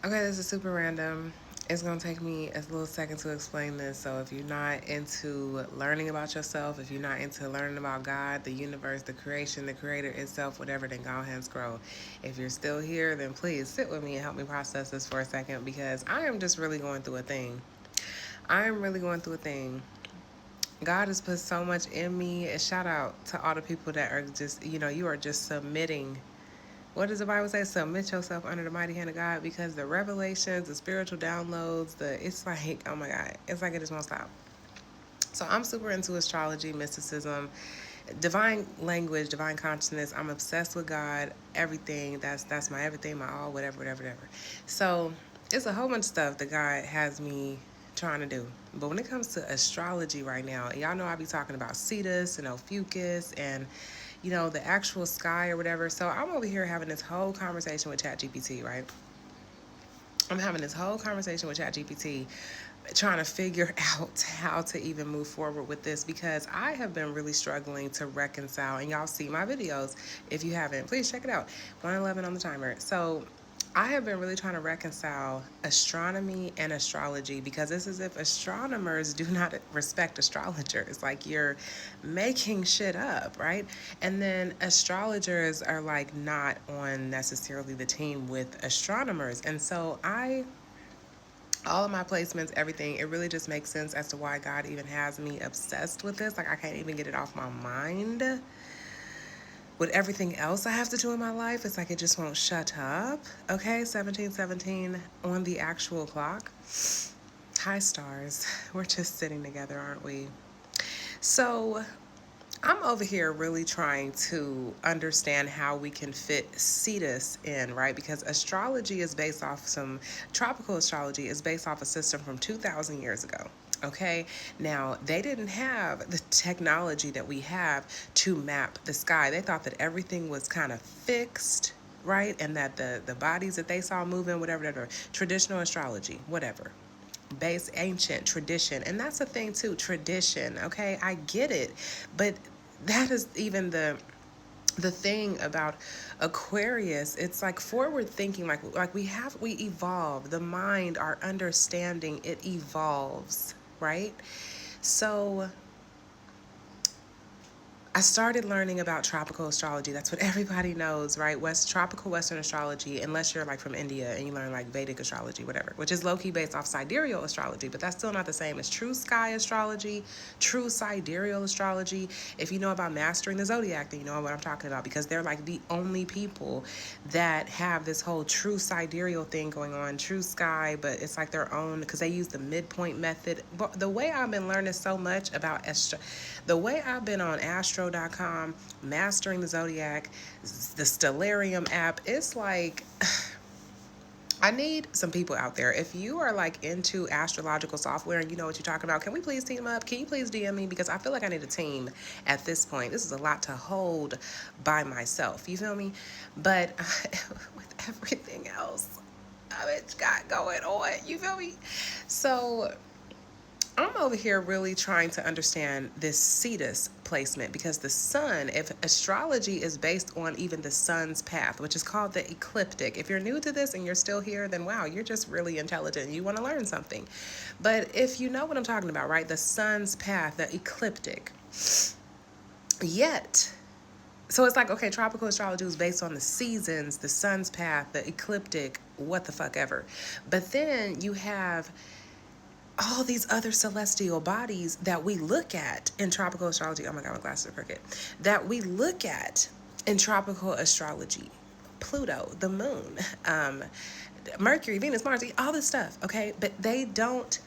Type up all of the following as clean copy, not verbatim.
Okay, this is super random. It's going to take me a little second to explain this. So, if you're not into learning about yourself, if you're not into learning about God, the universe, the creation, the creator itself, whatever, then go ahead and scroll. If you're still here, then please sit with me and help me process this for a second because I am just really going through a thing. I am really going through a thing. God has put so much in me. A shout out to all the people that are just, you are just submitting. What does the Bible say? Submit yourself under the mighty hand of God because the revelations, the spiritual downloads, it's like, oh my God, it's like it just won't stop. So I'm super into astrology, mysticism, divine language, divine consciousness. I'm obsessed with God, everything. That's my everything, my all, whatever, whatever, whatever. So it's a whole bunch of stuff that God has me trying to do. But when it comes to astrology right now, y'all know I be talking about Cetus and Ophiuchus and the actual sky or whatever. So I'm over here having this whole conversation with ChatGPT, right? I'm having this whole conversation with ChatGPT trying to figure out how to even move forward with this because I have been really struggling to reconcile. And y'all see my videos. If you haven't, please check it out. 111 on the timer. So I have been really trying to reconcile astronomy and astrology because it's as if astronomers do not respect astrologers. Like you're making shit up, right? And then astrologers are like not on necessarily the team with astronomers. And so all of my placements, everything, it really just makes sense as to why God even has me obsessed with this. Like I can't even get it off my mind. With everything else I have to do in my life, it's like it just won't shut up. Okay, 1717 on the actual clock. Hi stars. We're just sitting together, aren't we? So I'm over here really trying to understand how we can fit Cetus in, right? Because astrology is based off tropical astrology is based off a system from 2,000 years ago. Okay, now they didn't have the technology that we have to map the sky. They thought that everything was kind of fixed, right? And that the bodies that they saw moving, whatever, traditional astrology, whatever base ancient tradition. And that's the thing too, tradition. Okay, I get it, but that is even the thing about Aquarius. It's like forward thinking, like we evolve, the mind, our understanding, it evolves, right? So I started learning about tropical astrology. That's what everybody knows, right? Tropical Western astrology, unless you're like from India and you learn like Vedic astrology, whatever, which is low-key based off sidereal astrology, but that's still not the same as true sky astrology, true sidereal astrology. If you know about mastering the zodiac, then you know what I'm talking about because they're like the only people that have this whole true sidereal thing going on, true sky, but it's like their own because they use the midpoint method. But the way I've been learning so much about the way I've been on astro.com, mastering the zodiac, the Stellarium app, it's like I need some people out there. If you are like into astrological software and you know what you're talking about, can we please team up? Can you please DM me? Because I feel like I need a team at this point. This is a lot to hold by myself. You feel me? But with everything else it's got going on, you feel me? So I'm over here really trying to understand this Cetus placement because the sun, if astrology is based on even the sun's path, which is called the ecliptic. If you're new to this and you're still here, then wow, you're just really intelligent. You want to learn something. But if you know what I'm talking about, right? The sun's path, the ecliptic. Yet, so it's like, okay, tropical astrology was based on the seasons, the sun's path, the ecliptic, what the fuck ever. But then you have all these other celestial bodies that we look at in tropical astrology. Oh my God, my glasses are crooked. That we look at in tropical astrology. Pluto, the moon, Mercury, Venus, Mars, all this stuff, okay? But they don't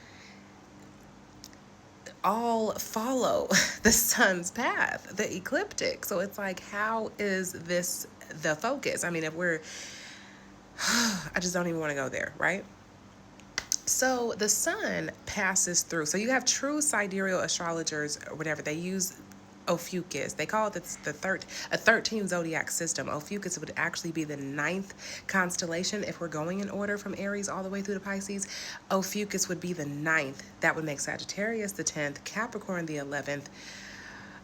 all follow the sun's path, the ecliptic. So it's like, how is this the focus? I mean, if we're, I just don't even want to go there, right? So the sun passes through. So you have true sidereal astrologers or whatever. They use Ophiuchus. They call it a 13 zodiac system. Ophiuchus would actually be the ninth constellation if we're going in order from Aries all the way through to Pisces. Ophiuchus would be the ninth. That would make Sagittarius the 10th, Capricorn the 11th,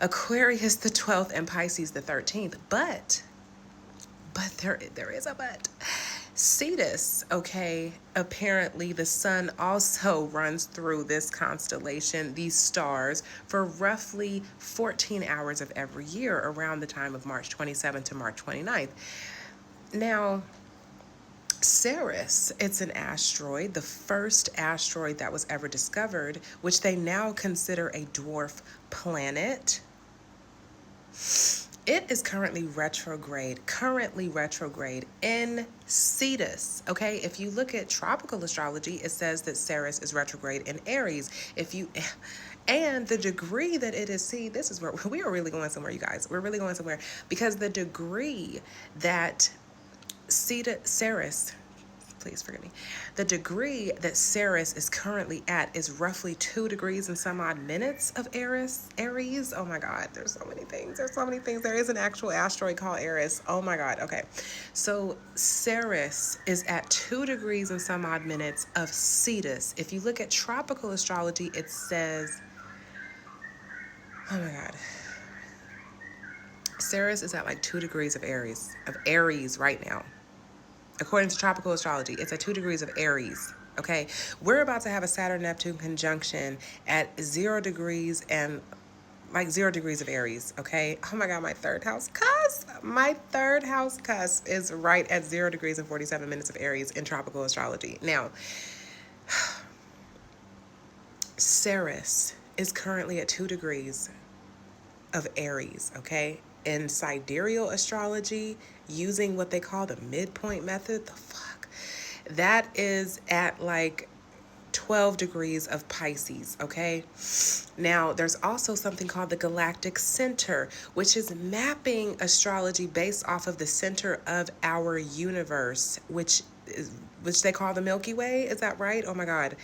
Aquarius the 12th, and Pisces the 13th. But there is a but. Cetus, okay, apparently the sun also runs through this constellation, these stars, for roughly 14 hours of every year around the time of March 27th to March 29th. Now, Ceres, it's an asteroid, the first asteroid that was ever discovered, which they now consider a dwarf planet. It is currently retrograde in Cetus. Okay, if you look at tropical astrology, it says that Ceres is retrograde in Aries. And the degree that it is, see, this is where we are really going somewhere, you guys. We're really going somewhere because the degree that Ceres, please forgive me. The degree that Ceres is currently at is roughly 2 degrees and some odd minutes of Aries. Oh my God, there's so many things. There is an actual asteroid called Eris. Oh my God. Okay. So Ceres is at 2 degrees and some odd minutes of Cetus. If you look at tropical astrology, it says, oh my God. Ceres is at like 2 degrees of Aries right now. According to tropical astrology, it's at 2 degrees of Aries. Okay, we're about to have a Saturn-Neptune conjunction at 0 degrees and like 0 degrees of Aries. Okay, oh my God, my third house cusp is right at 0 degrees and 47 minutes of Aries in tropical astrology. Now, Ceres is currently at 2 degrees of Aries, okay? In sidereal astrology, using what they call the midpoint method, that is at like 12 degrees of Pisces, okay? Now, there's also something called the galactic center, which is mapping astrology based off of the center of our universe, which they call the Milky Way. Is that right? Oh my God.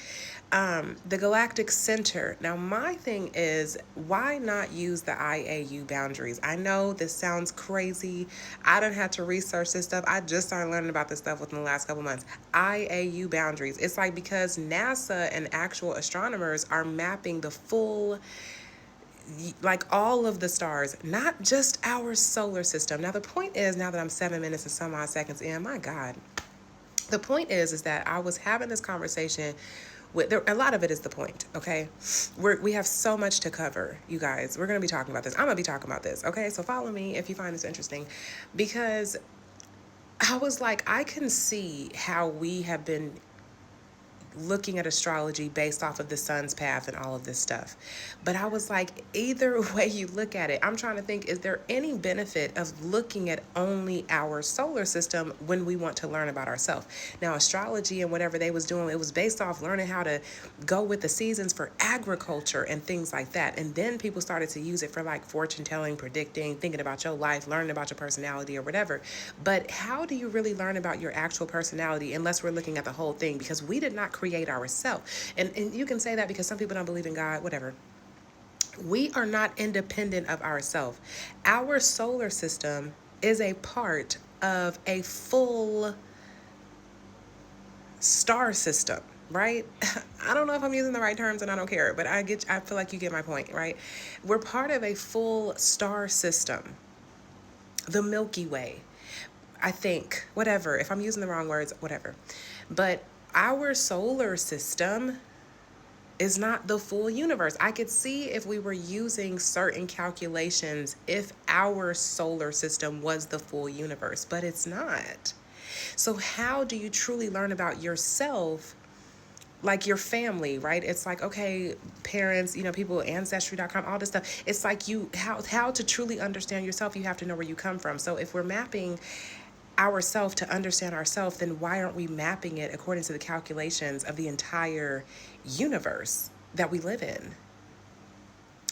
The galactic center. Now, my thing is, why not use the IAU boundaries? I know this sounds crazy. I don't have to research this stuff. I just started learning about this stuff within the last couple months. IAU boundaries. It's like because NASA and actual astronomers are mapping the full, like all of the stars, not just our solar system. Now, the point is, now that I'm 7 minutes and some odd seconds in, my God, the point is that I was having this conversation with, a lot of it is the point, okay? We have so much to cover, you guys. We're going to be talking about this. I'm going to be talking about this, okay? So follow me if you find this interesting, because I was like, I can see how we have been looking at astrology based off of the sun's path and all of this stuff. But I was like, either way you look at it, I'm trying to think, is there any benefit of looking at only our solar system when we want to learn about ourselves? Now, astrology and whatever they was doing, it was based off learning how to go with the seasons for agriculture and things like that. And then people started to use it for like fortune telling, predicting, thinking about your life, learning about your personality or whatever. But how do you really learn about your actual personality unless we're looking at the whole thing? Because we did not create ourselves. And you can say that because some people don't believe in God, whatever. We are not independent of ourselves. Our solar system is a part of a full star system, right? I don't know if I'm using the right terms and I don't care, but I feel like you get my point, right? We're part of a full star system, the Milky Way, I think, whatever. If I'm using the wrong words, whatever. But our solar system is not the full universe. I could see if we were using certain calculations if our solar system was the full universe, but it's not. So how do you truly learn about yourself? Like your family, right? It's like, okay, parents, people, ancestry.com, all this stuff. It's like how to truly understand yourself, you have to know where you come from. So if we're mapping ourselves to understand ourselves, then why aren't we mapping it according to the calculations of the entire universe that we live in?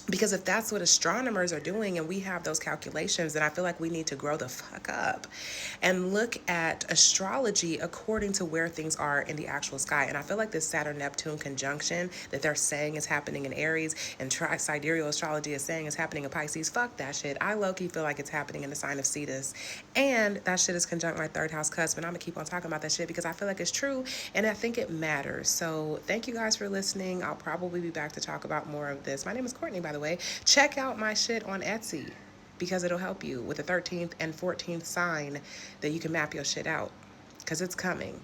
Because if that's what astronomers are doing and we have those calculations, then I feel like we need to grow the fuck up and look at astrology according to where things are in the actual sky. And I feel like this Saturn-Neptune conjunction that they're saying is happening in Aries and sidereal astrology is saying is happening in Pisces, fuck that shit. I low-key feel like it's happening in the sign of Cetus. And that shit is conjunct my third house cusp. And I'm going to keep on talking about that shit because I feel like it's true and I think it matters. So thank you guys for listening. I'll probably be back to talk about more of this. My name is Courtney, by the way. Check out my shit on Etsy because it'll help you with the 13th and 14th sign that you can map your shit out. because it's coming.